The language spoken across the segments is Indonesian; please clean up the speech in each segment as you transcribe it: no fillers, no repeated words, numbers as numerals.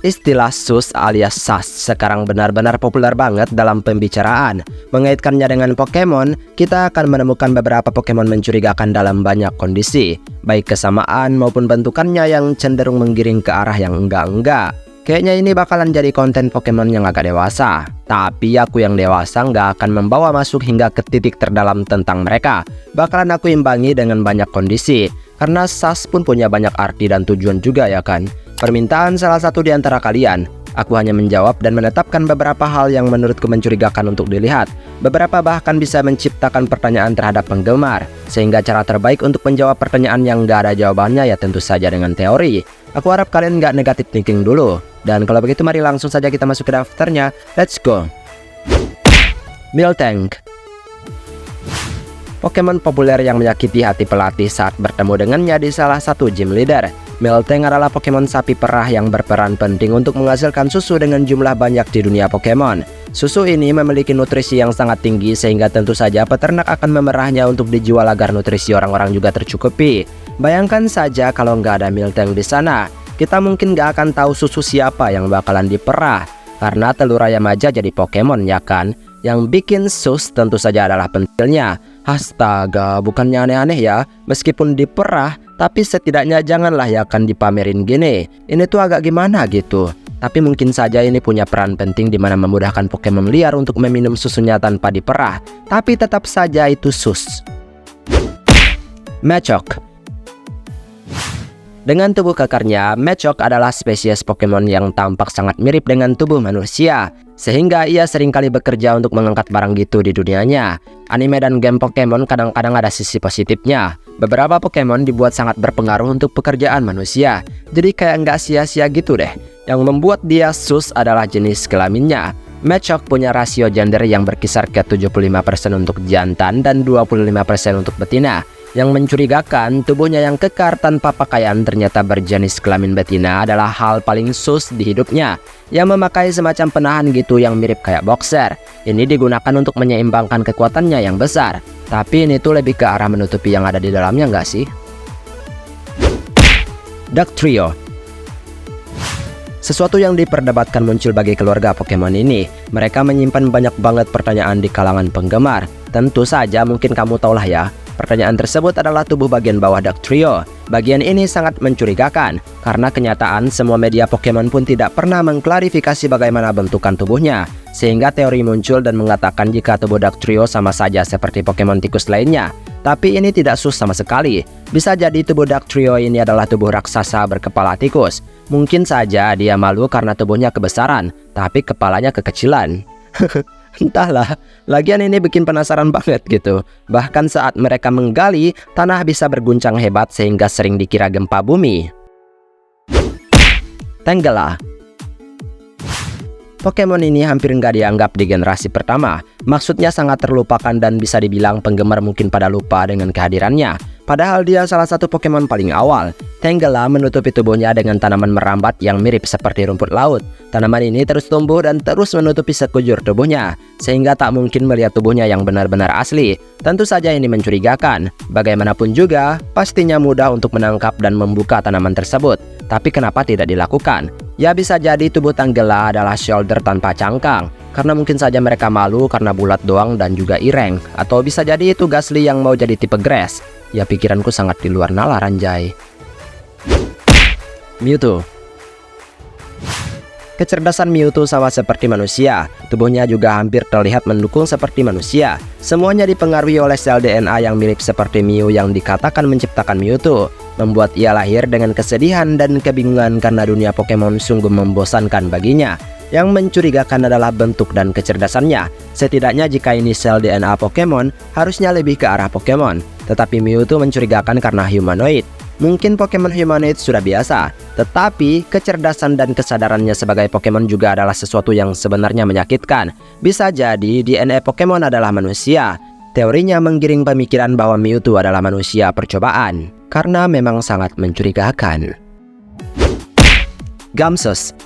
Istilah sus alias sas sekarang benar-benar populer banget dalam pembicaraan. Mengaitkannya dengan Pokemon, kita akan menemukan beberapa Pokemon mencurigakan dalam banyak kondisi, baik kesamaan maupun bentukannya yang cenderung menggiring ke arah yang enggak-enggak. Kayaknya ini bakalan jadi konten Pokemon yang agak dewasa. Tapi aku yang dewasa nggak akan membawa masuk hingga ke titik terdalam tentang mereka. Bakalan aku imbangi dengan banyak kondisi, karena sas pun punya banyak arti dan tujuan juga ya kan. Permintaan salah satu di antara kalian, aku hanya menjawab dan menetapkan beberapa hal yang menurutku mencurigakan untuk dilihat. Beberapa bahkan bisa menciptakan pertanyaan terhadap penggemar, sehingga cara terbaik untuk menjawab pertanyaan yang nggak ada jawabannya ya tentu saja dengan teori. Aku harap kalian nggak negatif thinking dulu. Dan kalau begitu mari langsung saja kita masuk ke daftarnya. Let's go. Miltank, Pokemon populer yang menyakiti hati pelatih saat bertemu dengannya di salah satu gym leader. Miltank adalah Pokemon sapi perah yang berperan penting untuk menghasilkan susu dengan jumlah banyak di dunia Pokemon. Susu ini memiliki nutrisi yang sangat tinggi sehingga tentu saja peternak akan memerahnya untuk dijual agar nutrisi orang-orang juga tercukupi. Bayangkan saja kalau nggak ada Miltank di sana, kita mungkin nggak akan tahu susu siapa yang bakalan diperah. Karena telur ayam aja jadi Pokemon ya kan? Yang bikin sus tentu saja adalah pentilnya. Astaga, bukannya aneh-aneh ya? Meskipun diperah, tapi setidaknya janganlah ya kan dipamerin gini. Ini tuh agak gimana gitu. Tapi mungkin saja ini punya peran penting di mana memudahkan Pokemon liar untuk meminum susunya tanpa diperah. Tapi tetap saja itu sus. Machoke. Dengan tubuh kekarnya, Machoke adalah spesies Pokemon yang tampak sangat mirip dengan tubuh manusia, sehingga ia seringkali bekerja untuk mengangkat barang gitu di dunianya. Anime dan game Pokemon kadang-kadang ada sisi positifnya. Beberapa Pokemon dibuat sangat berpengaruh untuk pekerjaan manusia, jadi kayak nggak sia-sia gitu deh. Yang membuat dia sus adalah jenis kelaminnya. Machoke punya rasio gender yang berkisar ke 75% untuk jantan dan 25% untuk betina. Yang mencurigakan, tubuhnya yang kekar tanpa pakaian ternyata berjenis kelamin betina adalah hal paling sus di hidupnya. Yang memakai semacam penahan gitu yang mirip kayak boxer. Ini digunakan untuk menyeimbangkan kekuatannya yang besar. Tapi ini tuh lebih ke arah menutupi yang ada di dalamnya nggak sih? Dugtrio, sesuatu yang diperdebatkan muncul bagi keluarga Pokemon ini. Mereka menyimpan banyak banget pertanyaan di kalangan penggemar. Tentu saja mungkin kamu tahulah ya. Pertanyaan tersebut adalah tubuh bagian bawah Dugtrio. Bagian ini sangat mencurigakan, karena kenyataan semua media Pokemon pun tidak pernah mengklarifikasi bagaimana bentukan tubuhnya. Sehingga teori muncul dan mengatakan jika tubuh Dugtrio sama saja seperti Pokemon tikus lainnya. Tapi ini tidak sus sama sekali. Bisa jadi tubuh Dugtrio ini adalah tubuh raksasa berkepala tikus. Mungkin saja dia malu karena tubuhnya kebesaran, tapi kepalanya kekecilan. Entahlah, lagian ini bikin penasaran banget gitu. Bahkan saat mereka menggali, tanah bisa berguncang hebat sehingga sering dikira gempa bumi. Tangela, Pokemon ini hampir nggak dianggap di generasi pertama. Maksudnya sangat terlupakan dan bisa dibilang penggemar mungkin pada lupa dengan kehadirannya. Padahal dia salah satu Pokemon paling awal. Tangela menutupi tubuhnya dengan tanaman merambat yang mirip seperti rumput laut. Tanaman ini terus tumbuh dan terus menutupi sekujur tubuhnya, sehingga tak mungkin melihat tubuhnya yang benar-benar asli. Tentu saja ini mencurigakan. Bagaimanapun juga, pastinya mudah untuk menangkap dan membuka tanaman tersebut. Tapi kenapa tidak dilakukan? Ya bisa jadi tubuh Tangela adalah shoulder tanpa cangkang, karena mungkin saja mereka malu karena bulat doang dan juga ireng. Atau bisa jadi itu Gastly yang mau jadi tipe grass. Ya pikiranku sangat di luar nalar anjay. Mewtwo, kecerdasan Mewtwo sama seperti manusia. Tubuhnya juga hampir terlihat mendukung seperti manusia. Semuanya dipengaruhi oleh sel DNA yang mirip seperti Mew yang dikatakan menciptakan Mewtwo. Membuat ia lahir dengan kesedihan dan kebingungan karena dunia Pokemon sungguh membosankan baginya. Yang mencurigakan adalah bentuk dan kecerdasannya. Setidaknya jika ini sel DNA Pokemon, harusnya lebih ke arah Pokemon. Tetapi Mewtwo mencurigakan karena humanoid. Mungkin Pokemon humanoid sudah biasa, tetapi kecerdasan dan kesadarannya sebagai Pokemon juga adalah sesuatu yang sebenarnya menyakitkan. Bisa jadi DNA Pokemon adalah manusia. Teorinya menggiring pemikiran bahwa Mewtwo adalah manusia percobaan, karena memang sangat mencurigakan. Gamsus,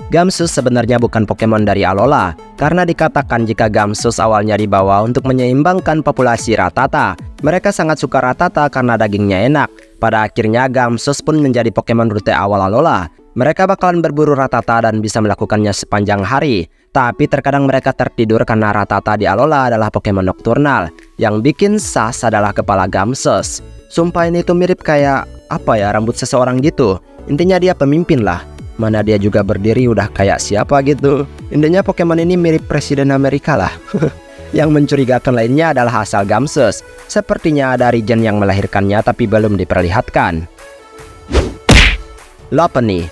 Gamsus sebenarnya bukan Pokemon dari Alola, karena dikatakan jika Gamsus awalnya dibawa untuk menyeimbangkan populasi Rattata. Mereka sangat suka Rattata karena dagingnya enak. Pada akhirnya Gamsus pun menjadi Pokemon rute awal Alola. Mereka bakalan berburu Rattata dan bisa melakukannya sepanjang hari. Tapi terkadang mereka tertidur karena Rattata di Alola adalah Pokemon nokturnal. Yang bikin sas adalah kepala Gamses. Sumpah ini tuh mirip kayak apa ya, rambut seseorang gitu. Intinya dia pemimpin lah. Mana dia juga berdiri udah kayak siapa gitu. Intinya Pokemon ini mirip Presiden Amerika lah. Yang mencurigakan lainnya adalah asal Gamses. Sepertinya ada regen yang melahirkannya tapi belum diperlihatkan. Lopunny.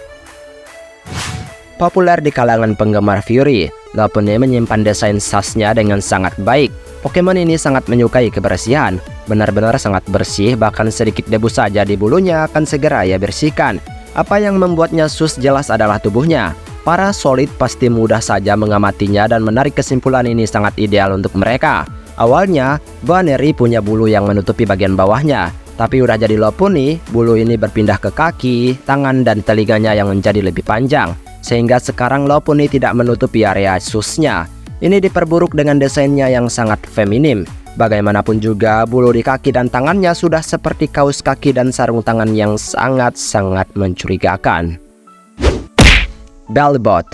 Populer di kalangan penggemar Fury, Lopunny menyimpan desain sasnya dengan sangat baik. Pokemon ini sangat menyukai kebersihan, benar-benar sangat bersih, bahkan sedikit debu saja di bulunya akan segera ia bersihkan. Apa yang membuatnya sus jelas adalah tubuhnya. Para solid pasti mudah saja mengamatinya dan menarik kesimpulan ini sangat ideal untuk mereka. Awalnya, Buaneri punya bulu yang menutupi bagian bawahnya, tapi udah jadi Lopunny, bulu ini berpindah ke kaki, tangan, dan telinganya yang menjadi lebih panjang. Sehingga sekarang Lopunny tidak menutupi area susnya. Ini diperburuk dengan desainnya yang sangat feminim. Bagaimanapun juga, bulu di kaki dan tangannya sudah seperti kaos kaki dan sarung tangan yang sangat-sangat mencurigakan. Belibot.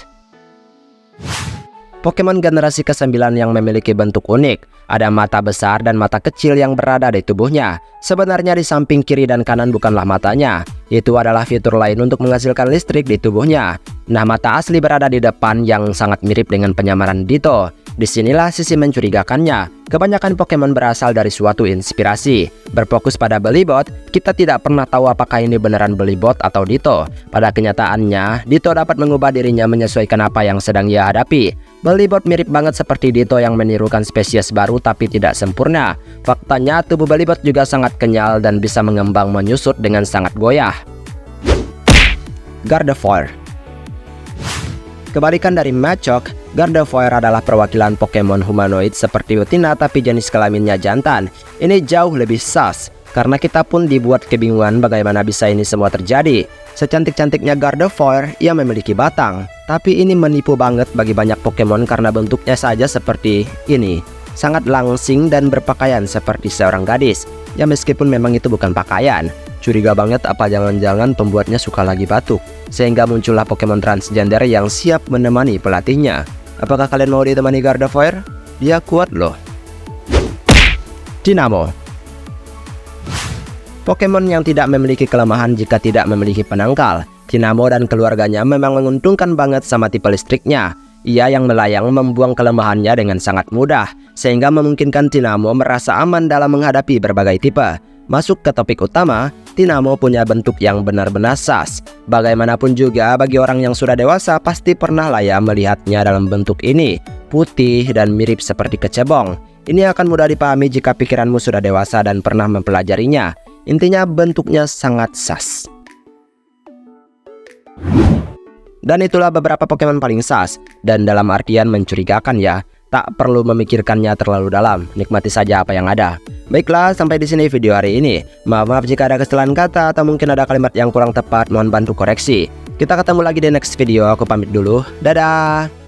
Pokemon generasi ke-9 yang memiliki bentuk unik. Ada mata besar dan mata kecil yang berada di tubuhnya. Sebenarnya di samping kiri dan kanan bukanlah matanya. Itu adalah fitur lain untuk menghasilkan listrik di tubuhnya. Nah, mata asli berada di depan yang sangat mirip dengan penyamaran Ditto. Disinilah sisi mencurigakannya. Kebanyakan Pokemon berasal dari suatu inspirasi. Berfokus pada Belibot, kita tidak pernah tahu apakah ini beneran Belibot atau Ditto. Pada kenyataannya, Ditto dapat mengubah dirinya menyesuaikan apa yang sedang ia hadapi. Belibot mirip banget seperti Ditto yang menirukan spesies baru tapi tidak sempurna. Faktanya, tubuh Belibot juga sangat kenyal dan bisa mengembang menyusut dengan sangat goyah. Gardevoir. Kebalikan dari Machoke, Gardevoir adalah perwakilan Pokemon humanoid seperti Utina tapi jenis kelaminnya jantan. Ini jauh lebih sus, karena kita pun dibuat kebingungan bagaimana bisa ini semua terjadi. Secantik-cantiknya Gardevoir, ia memiliki batang. Tapi ini menipu banget bagi banyak Pokemon karena bentuknya saja seperti ini. Sangat langsing dan berpakaian seperti seorang gadis. Ya meskipun memang itu bukan pakaian. Curiga banget apa jangan-jangan pembuatnya suka lagi batuk. Sehingga muncullah Pokemon transgender yang siap menemani pelatihnya. Apakah kalian mau ditemani Gardevoir? Dia kuat loh. Tynamo. Pokemon yang tidak memiliki kelemahan jika tidak memiliki penangkal. Tynamo dan keluarganya memang menguntungkan banget sama tipe listriknya. Ia yang melayang membuang kelemahannya dengan sangat mudah, sehingga memungkinkan Tynamo merasa aman dalam menghadapi berbagai tipe. Masuk ke topik utama, Tynamo punya bentuk yang benar-benar sus. Bagaimanapun juga, bagi orang yang sudah dewasa pasti pernah lah ya melihatnya dalam bentuk ini. Putih dan mirip seperti kecebong. Ini akan mudah dipahami jika pikiranmu sudah dewasa dan pernah mempelajarinya. Intinya bentuknya sangat sus. Dan itulah beberapa Pokemon paling sus, dan dalam artian mencurigakan ya. Tak perlu memikirkannya terlalu dalam, nikmati saja apa yang ada. Baiklah, sampai di sini video hari ini. Maaf jika ada kesalahan kata atau mungkin ada kalimat yang kurang tepat, mohon bantu koreksi. Kita ketemu lagi di next video, aku pamit dulu. Dadah!